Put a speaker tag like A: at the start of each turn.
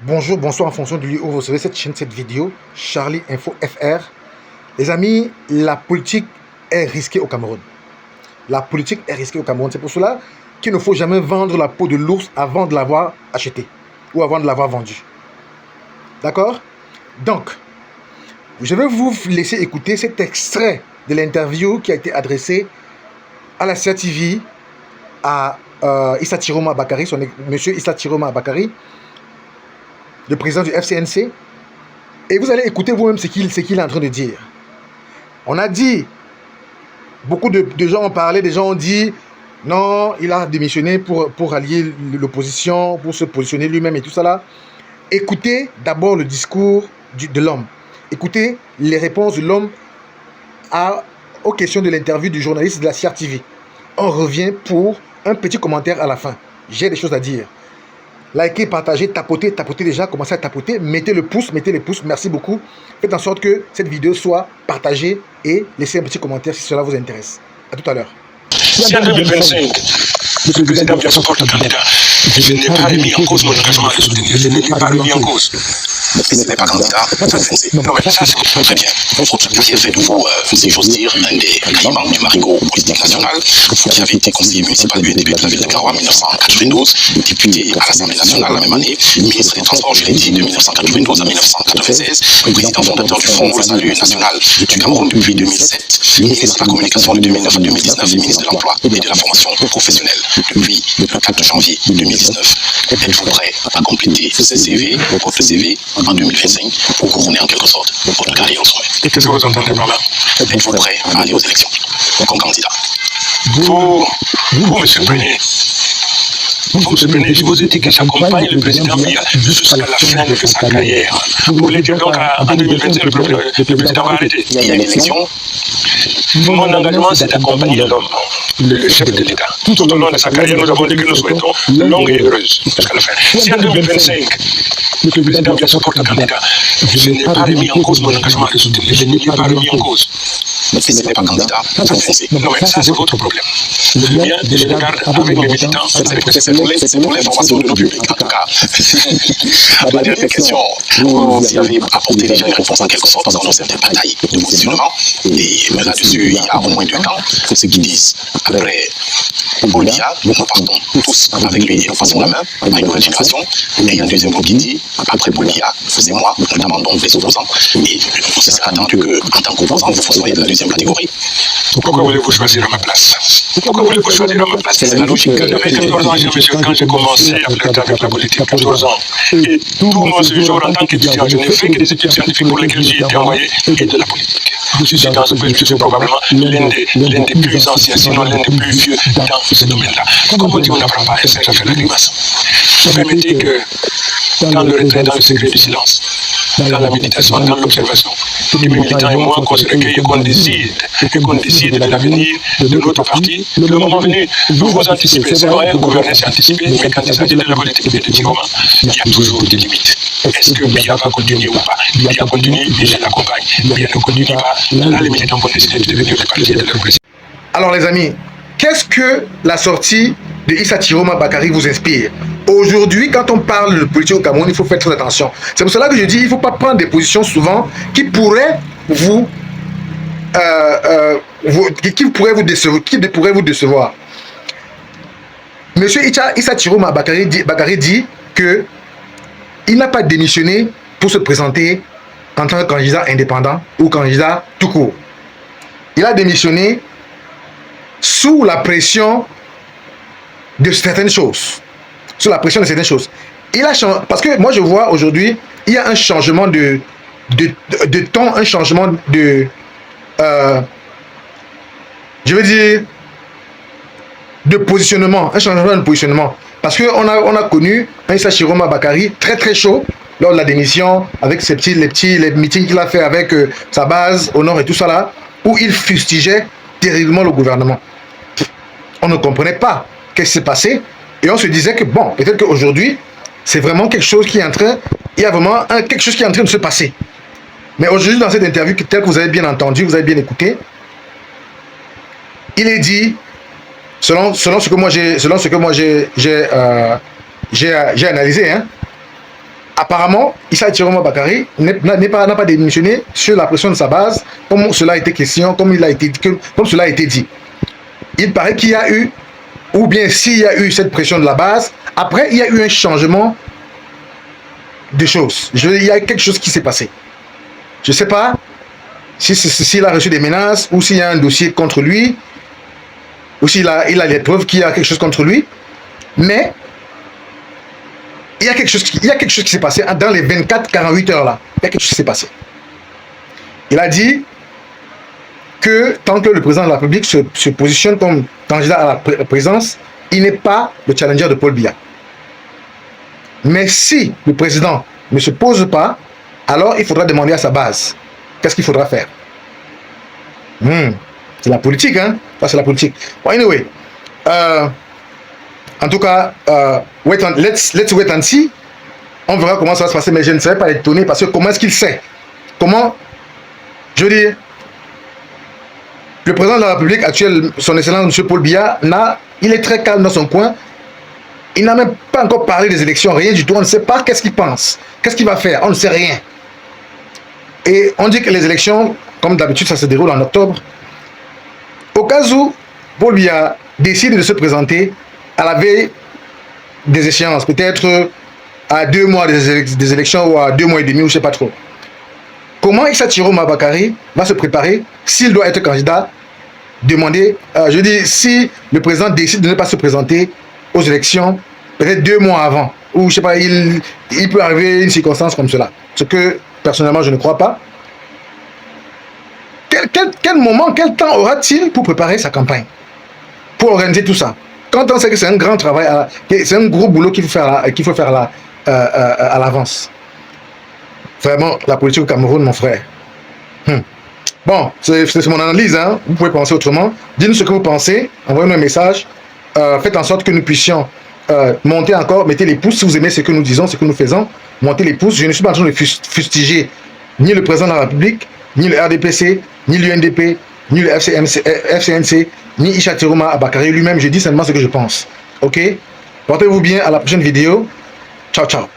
A: Bonjour, bonsoir en fonction de lieu où vous recevez cette chaîne, cette vidéo, Charlie Info FR. Les amis, la politique est risquée au Cameroun. La politique est risquée au Cameroun. C'est pour cela qu'il ne faut jamais vendre la peau de l'ours avant de l'avoir acheté ou avant de l'avoir vendu. D'accord? Donc, je vais vous laisser écouter cet extrait de l'interview qui a été adressée à la CRTV à Issa Chiroma Bakari, monsieur Issa Chiroma Bakari, le président du FCNC, et vous allez écouter vous-même ce qu'il est en train de dire. On a dit, beaucoup de gens ont parlé, des gens ont dit, non, il a démissionné pour allier l'opposition, pour se positionner lui-même et tout ça là. Écoutez d'abord le discours de l'homme. Écoutez les réponses de l'homme aux questions de l'interview du journaliste de la CRTV. On revient pour un petit commentaire à la fin. J'ai des choses à dire. Likez, partagez, tapotez déjà, commencez à tapoter, mettez les pouces, merci beaucoup. Faites en sorte que cette vidéo soit partagée et laissez un petit commentaire si cela vous intéresse. À tout à l'heure.
B: Si en 2025, le président vient supporter le candidat, je n'ai pas remis en cause mon engagement à le soutenir, je n'ai pas remis en cause.
C: Si ce n'est pas candidat, ça foncé.
B: Non, mais ça, c'est très bien.
C: Vous qui faites, si j'ose dire, un des caïmans du marigot politique national, qui avait été conseiller municipal du NDP de la ville de Garoua en 1992, député à l'Assemblée nationale la même année, ministre des Transports, je l'ai dit, de 1992 à 1996, président fondateur du Fonds pour le salut national du Cameroun depuis 2007, ministre de la communication de 2009 à 2019 et ministre de l'Emploi et de la formation professionnelle depuis le 4 janvier 2019. Êtes-vous prêt à compléter ce CV, votre CV, en 2025 pour couronner en quelque sorte votre carrière au sommet?
B: Et qu'est-ce que vous entendez par là?
C: Êtes-vous prêt à aller aux élections comme candidat?
B: Vous, M. Premier, je vous ai dit que j'accompagne le président Biya jusqu'à la fin de sa carrière. Vous voulez dire donc en 2025, le président va arrêter?
C: Il y a une élection.
B: Mon engagement, c'est d'accompagner l'homme, le chef de l'État. Tout au long de sa carrière, nous avons dit que nous souhaitons longue et heureuse jusqu'à la fin. Si en 2025, le président Biya supporte le candidat, je n'ai pas remis en cause mon engagement à le soutenir, je n'ai pas remis en cause.
C: Mais si ce n'est pas candidat, ça foncé.
B: Non, mais ça, c'est votre problème. Le mien, je regarde avec mes militants,
C: c'est pour l'information de nos publics, en tout cas. La dernière question, vous y avez apporté déjà une réponse en quelque sorte dans certaines batailles de positionnement. Et là-dessus, il y a au moins 2 ans, ceux qui disent, après Bolivia, nous partons tous avec lui en faisant la main, à une nouvelle génération. Et il y a un deuxième groupe qui dit, après Bolivia, faisez-moi, nous demandons les opposants. Et ce serait attendu qu'en tant qu'opposant, vous soyez de la deuxième catégorie.
B: Pourquoi voulez-vous choisir à ma place? Pourquoi voulez-vous choisir à ma place? C'est la logique. J'avais 14 ans, monsieur, quand j'ai commencé à flirter avec la politique, 14 ans. Et tout mon séjour en tant qu'étudiant, je n'ai fait que des études scientifiques pour lesquelles j'ai été envoyé et de la politique. Je suis dans ce que je suis probablement l'un des plus anciens, sinon l'un des plus vieux dans ce domaine-là. Comme on dit, on n'apprend pas à essayer à faire la grimace. Permettez que, dans le retrait, dans le secret du silence, dans la méditation, dans l'observation, les militants et moi, qu'on se recueille et qu'on décide de l'avenir de notre parti, le moment venu, nous vous anticipez. C'est vrai, gouverner, c'est anticiper, mais quand il s'agit de la politique de Tiroma, il y a toujours des limites. Est-ce que Biya va continuer ou pas? Biya continue et je l'accompagne. Biya ne continue pas. Là, les militants vont décider de devenir le parti de leur président.
A: Alors les amis, qu'est-ce que la sortie de Issa Chiroma Bakari vous inspire? Aujourd'hui, quand on parle de politique au Cameroun, il faut faire très attention. C'est pour cela que je dis, il ne faut pas prendre des positions souvent qui pourraient vous décevoir. Monsieur Issa Chiroma Bakari dit que il n'a pas démissionné pour se présenter en tant que candidat indépendant ou candidat tout court. Il a démissionné sous la pression de certaines choses. Sous la pression de certaines choses. Parce que moi je vois aujourd'hui, il y a un changement de ton, un changement de... je veux dire... de positionnement, un changement de positionnement. Parce qu'on a connu un Issa Chiroma Bakari très très chaud lors de la démission, avec les meetings qu'il a fait avec sa base au nord et tout ça là, où il fustigeait terriblement le gouvernement. On ne comprenait pas qu'est-ce qui s'est passé et on se disait que bon, peut-être qu'aujourd'hui, c'est vraiment quelque chose qui est en train, il y a vraiment quelque chose qui est en train de se passer. Mais aujourd'hui, dans cette interview, telle que vous avez bien entendu, vous avez bien écouté, il est dit, selon ce que moi j'ai analysé, hein, apparemment, Issa Chiroma Bakary n'a pas démissionné sur la pression de sa base, comme cela a été question, comme cela a été dit. Il paraît qu'il y a eu, ou bien s'il y a eu cette pression de la base, après il y a eu un changement de choses. Il y a quelque chose qui s'est passé. Je ne sais pas s'il a reçu des menaces, ou s'il y a un dossier contre lui, ou s'il a les preuves qu'il y a quelque chose contre lui, mais il y a quelque chose qui s'est passé dans les 24-48 heures là. Il y a quelque chose qui s'est passé. Il a dit que tant que le président de la République se positionne comme candidat à la présidence, il n'est pas le challenger de Paul Biya. Mais si le président ne se pose pas, alors il faudra demander à sa base. Qu'est-ce qu'il faudra faire? C'est la politique, hein? Ça, c'est la politique. Bon, anyway. En tout cas, let's wait and see. On verra comment ça va se passer, mais je ne serais pas étonné parce que comment est-ce qu'il sait? Comment, je veux dire, le président de la République actuel, son excellence M. Paul Biya, il est très calme dans son coin. Il n'a même pas encore parlé des élections, rien du tout. On ne sait pas qu'est-ce qu'il pense, qu'est-ce qu'il va faire, on ne sait rien. Et on dit que les élections, comme d'habitude, ça se déroule en octobre. Au cas où Paul Biya décide de se présenter à la veille des échéances, peut-être à 2 mois des élections ou à 2 mois et demi, ou je ne sais pas trop. Comment Issa Chiroma Bakary va se préparer s'il doit être candidat? Demander, je dis, si le président décide de ne pas se présenter aux élections, peut-être 2 mois avant, ou je sais pas, il peut arriver une circonstance comme cela. Ce que, personnellement, je ne crois pas. Quel moment, quel temps aura-t-il pour préparer sa campagne? Pour organiser tout ça? Quand on sait que c'est un grand travail, c'est un gros boulot qu'il faut faire à l'avance. Vraiment, la politique au Cameroun, mon frère. Bon, c'est mon analyse, hein. Vous pouvez penser autrement. Dites-nous ce que vous pensez. Envoyez-nous un message. Faites en sorte que nous puissions monter encore. Mettez les pouces si vous aimez ce que nous disons, ce que nous faisons. Montez les pouces. Je ne suis pas en train de fustiger ni le président de la République, ni le RDPC, ni l'UNDP, ni le FCNC, ni Issa Chiroma Bakary lui-même. Je dis seulement ce que je pense. Ok? Portez-vous bien. À la prochaine vidéo. Ciao, ciao.